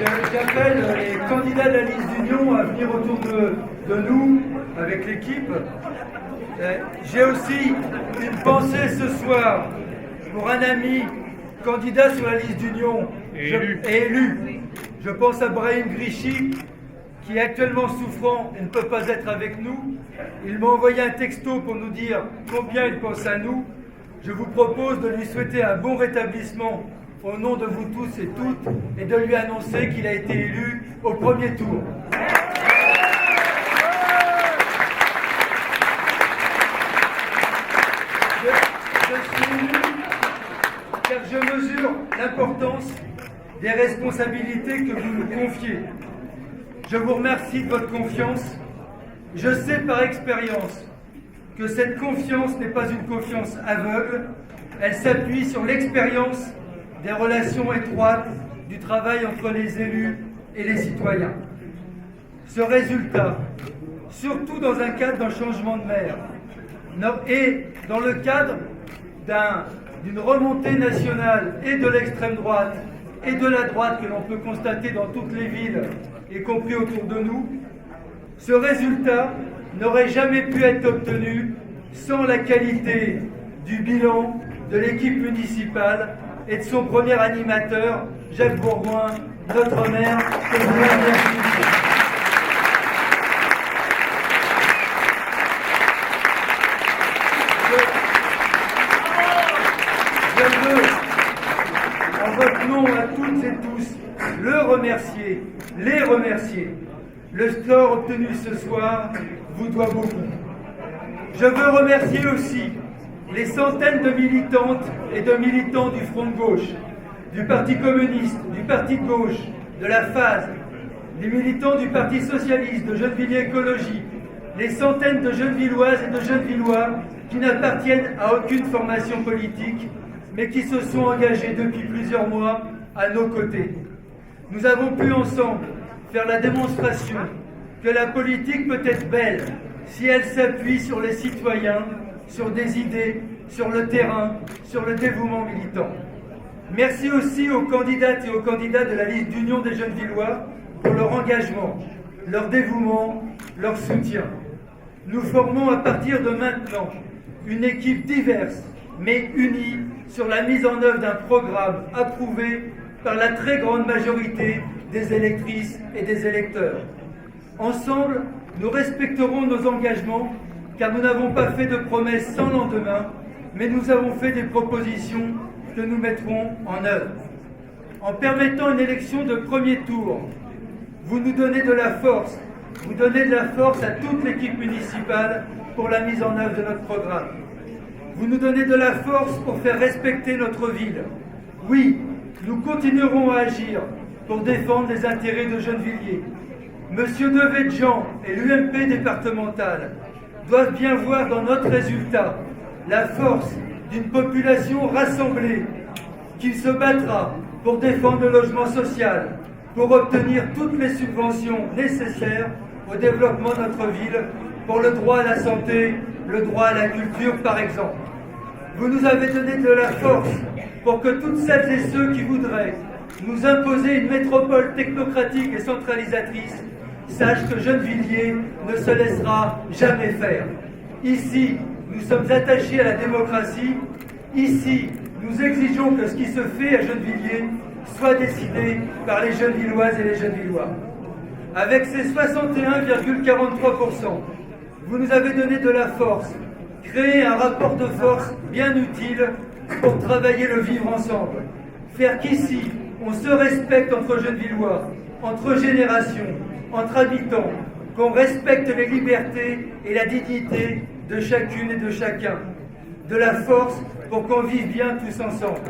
J'appelle les candidats de la liste d'Union à venir autour de nous, avec l'équipe. J'ai aussi une pensée ce soir pour un ami candidat sur la liste d'Union et élu. Je pense à Brahim Grichy, qui est actuellement souffrant et ne peut pas être avec nous. Il m'a envoyé un texto pour nous dire combien il pense à nous. Je vous propose de lui souhaiter un bon rétablissement au nom de vous tous et toutes et de lui annoncer qu'il a été élu au premier tour. Je suis élu car je mesure l'importance des responsabilités que vous nous confiez. Je vous remercie de votre confiance. Je sais par expérience que cette confiance n'est pas une confiance aveugle. Elle s'appuie sur l'expérience des relations étroites, du travail entre les élus et les citoyens. Ce résultat, surtout dans un cadre d'un changement de maire, et dans le cadre d'une remontée nationale et de l'extrême droite et de la droite que l'on peut constater dans toutes les villes, y compris autour de nous, ce résultat n'aurait jamais pu être obtenu sans la qualité du bilan de l'équipe municipale et de son premier animateur, Jacques Bourgoin, notre maire, que vous remercie. Je veux, en votre nom à toutes et tous, le remercier, les remercier. Le score obtenu ce soir vous doit beaucoup. Je veux remercier aussi les centaines de militantes et de militants du Front de gauche, du Parti communiste, du Parti de gauche, de la phase, les militants du Parti socialiste, de Gennevilliers Écologie, les centaines de Gennevilloises et de Gennevillois qui n'appartiennent à aucune formation politique, mais qui se sont engagés depuis plusieurs mois à nos côtés. Nous avons pu ensemble faire la démonstration que la politique peut être belle si elle s'appuie sur les citoyens, sur des idées, sur le terrain, sur le dévouement militant. Merci aussi aux candidates et aux candidats de la liste d'Union des Gennevillois pour leur engagement, leur dévouement, leur soutien. Nous formons à partir de maintenant une équipe diverse mais unie sur la mise en œuvre d'un programme approuvé par la très grande majorité des électrices et des électeurs. Ensemble, nous respecterons nos engagements car nous n'avons pas fait de promesses sans lendemain, mais nous avons fait des propositions que nous mettrons en œuvre. En permettant une élection de premier tour, vous nous donnez de la force, vous donnez de la force à toute l'équipe municipale pour la mise en œuvre de notre programme. Vous nous donnez de la force pour faire respecter notre ville. Oui, nous continuerons à agir pour défendre les intérêts de Gennevilliers. Monsieur Devedjian et l'UMP départementale doivent bien voir dans notre résultat la force d'une population rassemblée qui se battra pour défendre le logement social, pour obtenir toutes les subventions nécessaires au développement de notre ville, pour le droit à la santé, le droit à la culture par exemple. Vous nous avez donné de la force pour que toutes celles et ceux qui voudraient nous imposer une métropole technocratique et centralisatrice sachent que Gennevilliers ne se laissera jamais faire. Ici, nous sommes attachés à la démocratie. Ici, nous exigeons que ce qui se fait à Gennevilliers soit décidé par les Gennevilloises et les Gennevillois. Avec ces 61,43%, vous nous avez donné de la force, créé un rapport de force bien utile pour travailler le vivre ensemble. Faire qu'ici, on se respecte entre Gennevillois, entre générations, entre habitants, qu'on respecte les libertés et la dignité de chacune et de chacun. De la force pour qu'on vive bien tous ensemble.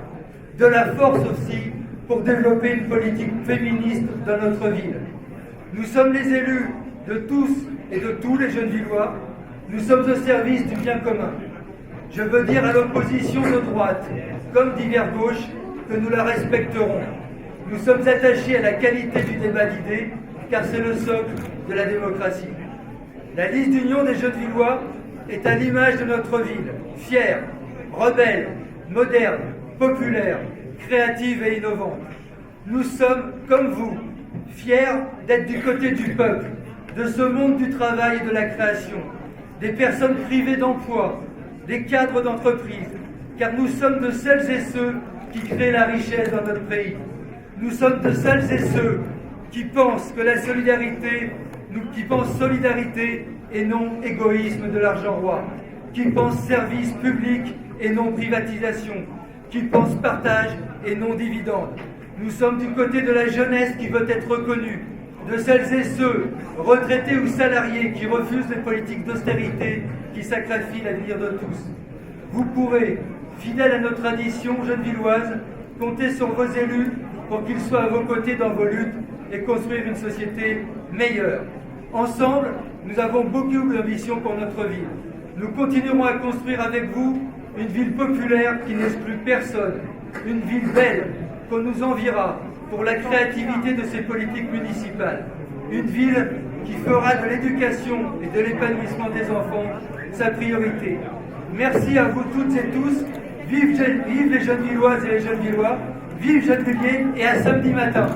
De la force aussi pour développer une politique féministe dans notre ville. Nous sommes les élus de tous et de tous les Gennevillois. Nous sommes au service du bien commun. Je veux dire à l'opposition de droite, comme d'hiver gauche, que nous la respecterons. Nous sommes attachés à la qualité du débat d'idées, car c'est le socle de la démocratie. La liste d'Union des Gennevillois est à l'image de notre ville, fière, rebelle, moderne, populaire, créative et innovante. Nous sommes, comme vous, fiers d'être du côté du peuple, de ce monde du travail et de la création, des personnes privées d'emploi, des cadres d'entreprise, car nous sommes de celles et ceux qui créent la richesse dans notre pays. Nous sommes de celles et ceux qui pensent que la solidarité, qui pensent solidarité et non égoïsme de l'argent roi, qui pensent service public et non privatisation, qui pensent partage et non dividende. Nous sommes du côté de la jeunesse qui veut être reconnue, de celles et ceux, retraités ou salariés, qui refusent les politiques d'austérité qui sacrifient l'avenir de tous. Vous pourrez, fidèles à nos traditions gennevilloises, compter sur vos élus pour qu'ils soient à vos côtés dans vos luttes et construire une société meilleure. Ensemble, nous avons beaucoup d'ambition pour notre ville. Nous continuerons à construire avec vous une ville populaire qui n'exclut personne, une ville belle qu'on nous enviera pour la créativité de ses politiques municipales, une ville qui fera de l'éducation et de l'épanouissement des enfants sa priorité. Merci à vous toutes et tous. Vive les Gennevilloises et les Gennevillois, vive Gennevilliers et à samedi matin.